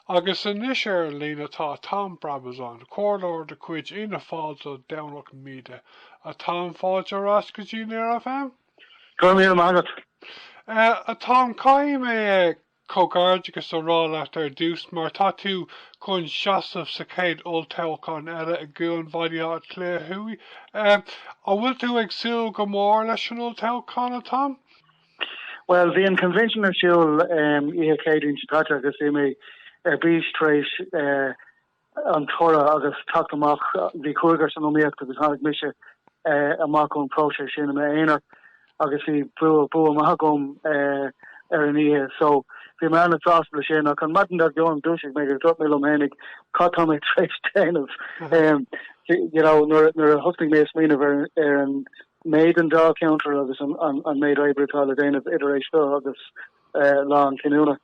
Agus inis lína tá Tom Brabazon, cóir de cuid ina fáilte downlock míide. A Tom fáilte rascatí near a fam? Go mí mágat. A Tom caiim é cógáirdegus a rá leat ar dús mar tá tú chun seasamh sa céad Olltoghchán eile a gCuan Bhaile Átha Cliath Thuaidh. A bhfuil tú ag súil go mór leis an Olltoghchán a Tom? Well, the convention of Shul, céad in Chicago, agus mé bís treéis an Torah agus taach the cuagar san óíocht agus hánig mise amach an próse sin a éar agus hí bu amachgum ar an ihe. So the man atras sin a kan matin dat Joan dúsig me drop mé hénig cat me treéis ten of nor a hosting mé smína ar an maiden dáilcheantar agus an maid ibretal a déanamh iteration agus lá an cinúna.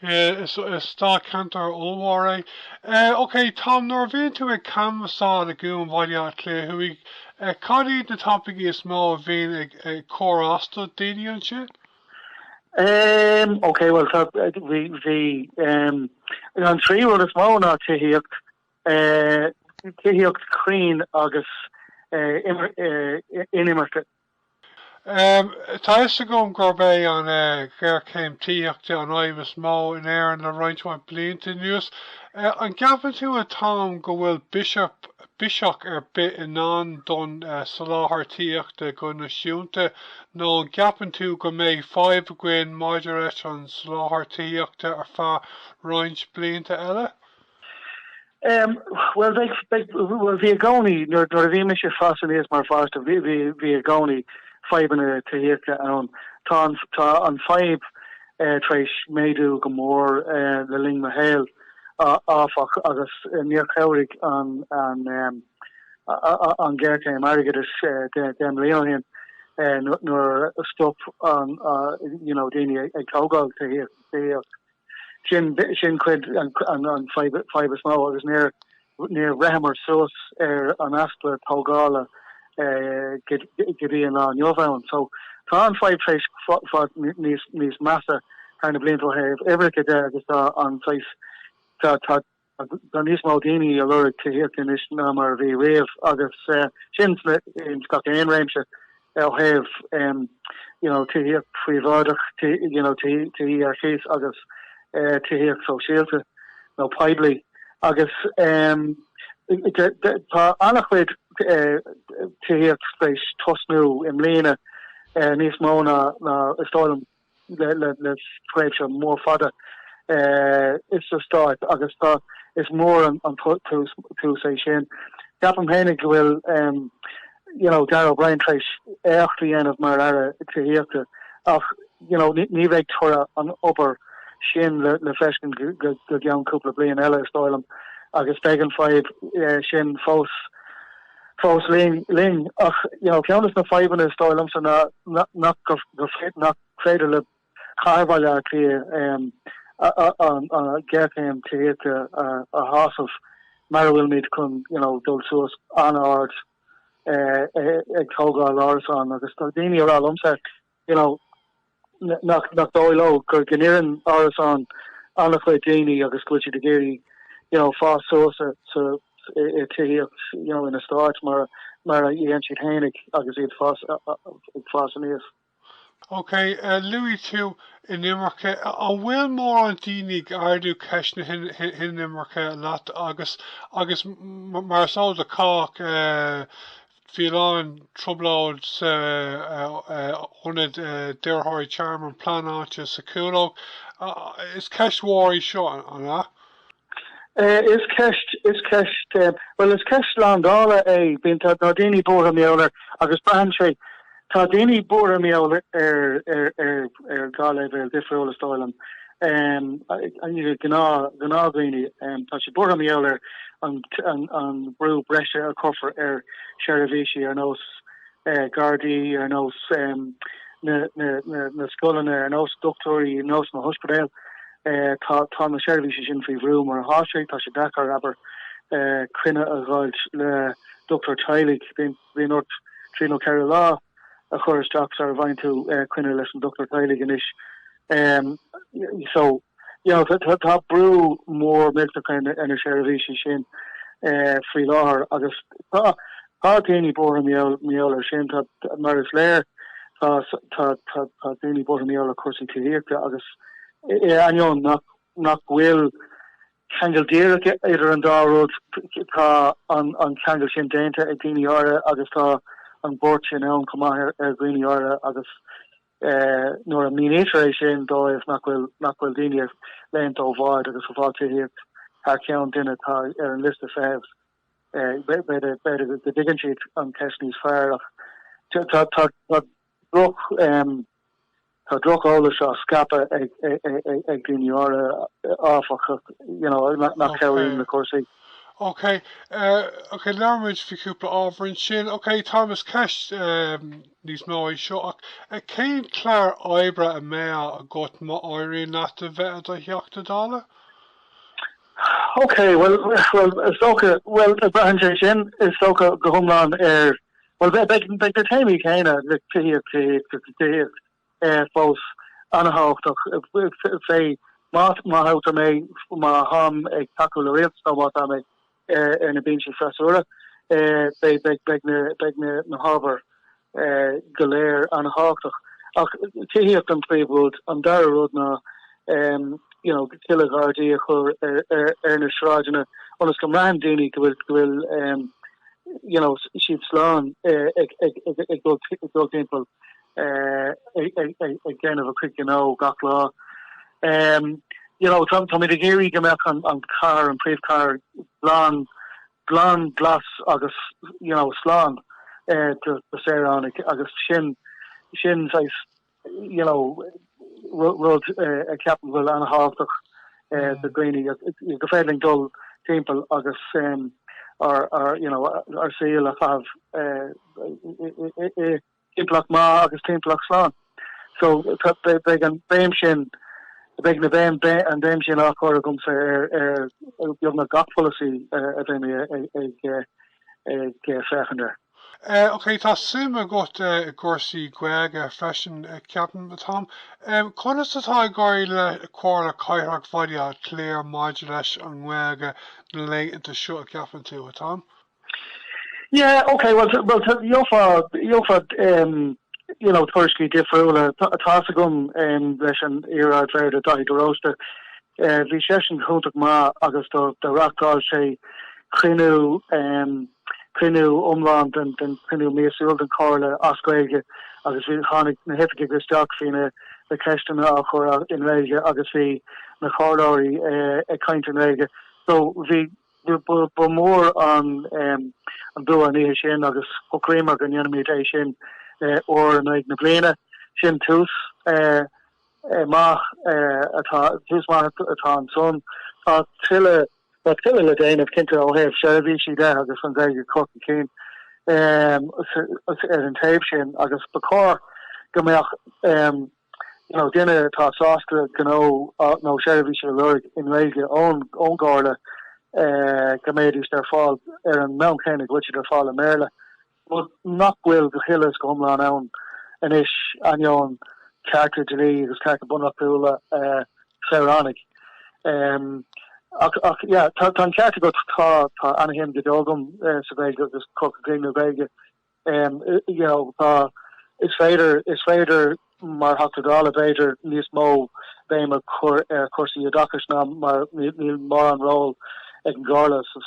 Is dáilcheantar óhhar é. Okay, Tom, nor bhíonn tú ag canvasá a gCuan Bhaile Átha Cliath Thuaidh, cadí na topic is mó a bhíonn ag córásta daoine an sin? Okay, well, the an tríú is mó ná tíhíocht crín agus inimirte. Tá is gom gorbé an gcéim tíochtta an áibhas mó in air an le roiintháin blianta nuas. An gapan tú a Tom go bhfuil bishop ar bit in an don sa láthair tíochta go na siúnta nó gapan tú go méid 5 gcuin maidir éis an sa láthair tíochta ar fá roint blianta eile? Well, the agoni, nor the mission fasten is my first of the agoni 5 in a tehirka on 5 trace medu gomor the ling mahale off agus near Cowrick on Gerke Marigadis dem Leonin nor stop on Dini a Cowgog to here. Shin quid on 5 small was near Rehammer Sos an Asper Pogala Gideon on Yovan. So Tan 5 place for Nis Massa kind of blame to have every kid there just on place Nis Maldini alert to hit in this number the wave August Shin in Scotland range they'll have to hit free to your case August to hear so shelter no pidely agus annachwyd to hear space tosnu in Lena nis mona na stolum let's scrape some more fodder it's a start agus it's more on to say Shane Gavin Hennig will Darryl O'Brien trace after the end of Marara to hear to ni Victoria on upper Shin le fresken go young couple of blian ella stylum agus began 5 Shin fós ling Fianna's na 5 in the stylum so not cradle le Carvalha clear get him to hit a house of Marawil meet kun dul source on art Toga Lars on agus Dini or alumset nach doilo gur gnirin áras an chuid déine agus cuiiti de géirí fá sósa tíocht in a start mar a dhéan siad hénig agus iad fás an níos. Okay, Louis tú in Immerke an bhfuil mór an daoine ardú ceisna hin Immerke leat agus mar só a cách Fián trobláid honid deartháir charm planáte sa cúlóg is ceistmhórí seo anna? Is ceist well is ceist landála é bín tá daoine bóra méolar agus ban sé tá daoine bóra méolar ar gála difriúla stáilm gná daoine tá sé bóra méolar an brú breise a coffer Sherivishi ar nos Gardaí ar nos na scolanna ar nos doctorí nos na hospital tá na Sherivishi sin fao bhrúm mar hásé tá sé Dakar aber crinne a gáil le Dr. Teilig bhíon ort tríno ceir lá a chuiristeach ar bhain tú crinne leis an Dr. Teilig inis so tá brew more milk kind of in a share of sin Phríora agus tá daoine bor miol sin tá mar léir tá daoine bor miol cuasí tííte agus anion nach bhfuil Kangel Dearach idir an dáród tá an Kangel sin déinte ag daoine ára agus tá an bort sin an cumá ar daoine ára agus nor a mínéis sin dóibh nachhfuil daine leint ó bháid agus bháte hir haar cean duine tá ar an list of febs de digan siad an ceisníos fearach tá droch óla seo scapa ag daoine ára áfach nach ceín na cuasaí. Okay, lemuid fi cúpla ábharann sin. Okay, Thomas Ceist níos mó seo ach céim clear oibre a mea a got má áirí nach a bheith a heachta dála? Okay, well, Brabazon sin is soca go humlan beg the taimi chéine le tííocht fós anhachtach fé má hauta mé má ham ag taú le réalta tá mé ar na bín sin freisúra beg na Harbour goléir anhachtach ach tííocht an tríbúd an darród na kilagardí chur ar na sráidena onas go ran daoine go bhfuil siad slán ag go timppel ag déanamh a cric gach lá. Tá mé a géirí go meach an car an príomhcar glán glas agus slán de séránig agus sin rud a ceapan anhachtach de gréine go féling dul timppel agus ar síl a chah timplach má agus timplach slán. So be an béim sin be na béim an béim sin á chu gom sé ar na gach policy a bhéimi ag fechandar. Okay, tá sim a got cuasaí Gaeilge freisin ceapan Tom. Conas atá Gaeilge cuairla caiithreach Bhaile Átha Cliath Thuaidh leis an Gaeilge na léigeanta seo a ceapan tú Tom? Yeah, okay, well Jofa thuircí difriúla tá gom leis an ire féir a daithí gorósta bhí sé an chuntach má agus do ratáil sé crinú omland and crinú méasúil an cála ascuige agus bhí tháinig na hifiige gusteach fina le ceistena a chur in réige agus bhí na chádáirí ag caint in réige. So bhí bu mór an dú an ihe sin agus choréimar an dionimiid é sin ó an ag na bléine sin tús má atá an son tá tiile le déanamh cinnte ó héh se bhí si de agus an Gaeilge Cork céin ar an taobh sin agus bacár go mbeadh duine tá sásta nó se bhí se lurig in réige ón gála go méidir ar fáil ar an Meán chénig bhuiid ar fáil a méle nach bhfuil go chilas go thomláin ann inis anion cearta delí agus cearta bunachúla fearánnig. Tá cearta go tá anahim go dógam sa Gaeilge agus Cork Gaeilge Gaeilge tá is féidir mar hatadála féidir níos mó béim a cuasaí a dachas ná mar níl mar an ról ag an gála sa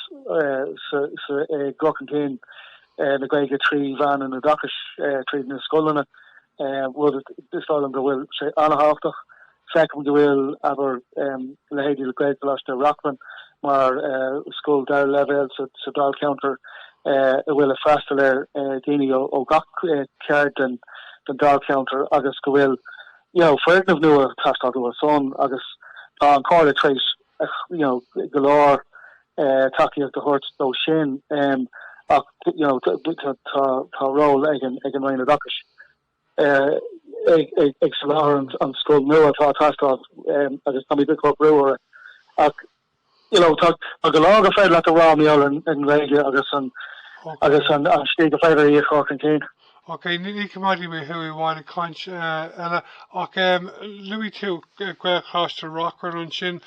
gCuan na Gaeilge trí bhean in na dachas trí na scolanna bhfuil istáil go bhfuil sé anhachtach second go bhfuil aber lehéidir le Gaeilge leis Rockman mar school dar level sa dáilcheantar bhfuil a freistal ar daoine ó gach ceart den dáilcheantar agus go bhfuil feirnamh nua taistáú a son agus tá an cála tréis go leir takeíocht a thuirt dó sin ach tá ról ag an roiine dachas ag sa leir an scoil nua tá taistáil agus tá bit breúir ach tá a go lá a féidir le a rámiol an réige agus an sté go féidir í Cork céin. Okay, ní cumadi me hui bháile caint eile ach luí tú gcuilchláiste rockar an sin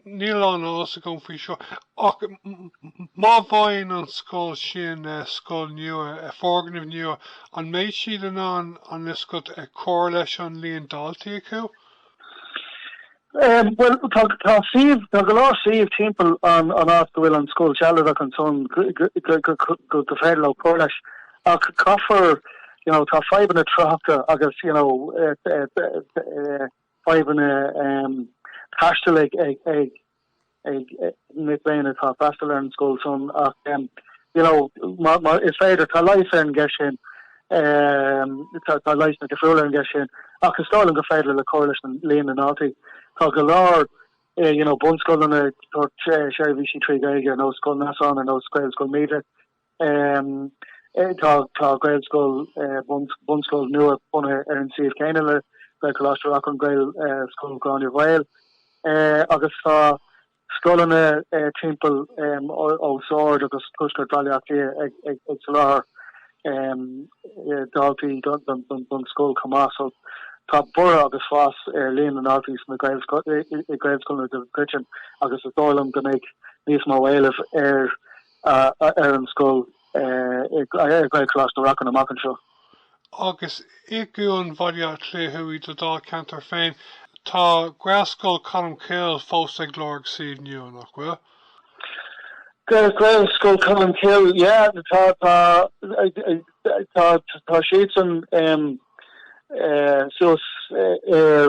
níl an ás a gom faoi seo ach má bhain an scóil sin scóil nua fórganmh nua an méid siad an liscot cóir leis an líon daltaí acu? Well, tá go lá Steve timppel an áit go bhfuil an scóil sealadach an son go féidir le cóir leis ach caafar tá fibanna tráchta agus fibanna tastal ag mit léine tá bastal an scóil son ach is féidir tá leis an gesin tá leis na gefriúla an gesin ach is stálan go féidir le cóir leis an líon an átaí tá go lár bunscoilna séhí trí gaige nó scóil nasán nó scoil scóil méide tá gailscoil bunscoil nua bunne ar an siomh céine le cholesterol an gail scóil gáinne bhil agus tá scoilna timppel ósáir agus coscar bailachtaí ag lár daltaí don scóil comá so tá bura agus fás ar líon an átaí na gailscoilna de Gretchen agus is dálam go méid níos má bhéileh ar an scóil gailchláiste rachan amachchan seo. Agus gCuan Bhaile Átha Cliath Thuaidh do dáilcheantar féin tá grascóil Colm Kill fós ag glór siad nua nach bhfuil? Grascóil Colm Kill, tá siad san sos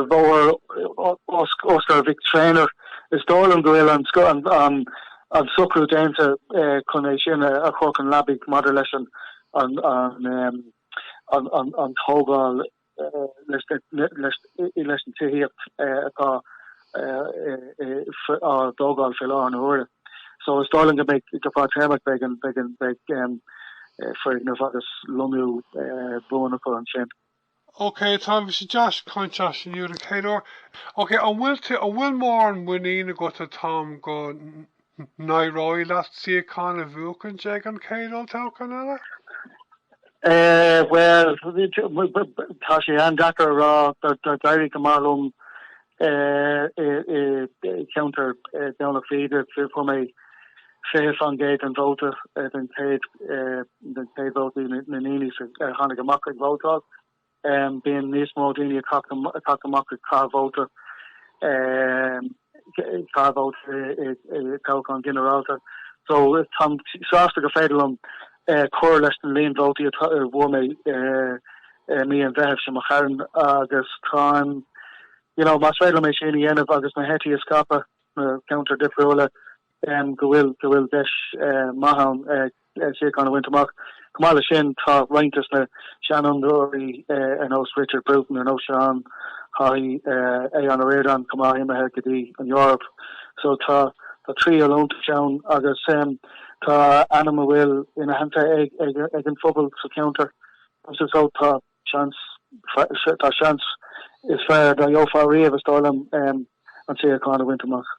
bhór Oscar Vic trainer is dálam go bhfuil an sucrú déanta chun é sin a chóc an labig madidir leis an tógáil leis an tííocht atá dógáil fé lá an uair. So is dálan go méid go fá téach beag freighnamh agus lomú buna an sin. Okay, tá bhí sé deas cainte sin dúr an chéadú. Okay, an bhfuil mór an buína go a tám go naróí leat siáán a bhuacan ag an céadú tácan eile? Well, tá sé an dachar rá dairí go marlumm counter down féidir fu mé fé an géid an vóta den taid vóta na níní hánig amach ag vótá bíon níos mó daoine atá amach cá vóta an generalta so tam sásta go féidirlumm cóir leis an líon vótaí bhfuil mé mí an bheitheh sem a charan agus táim mas féidir mé sin dhéanamh agus na hetí a scapa na counter difriúla go bhfuil deis maithan sé an winterach gomáile sin tá reintas na Seanandóí an os Richard Bruton an Seán haí an réan comá imethe gotí an Europe so tá trí Olltoghchán agus tá anam bhfuil ina hananta ag an fphobal sa counter so tá chans is fair da jofa riamh stálam an sé a winterach.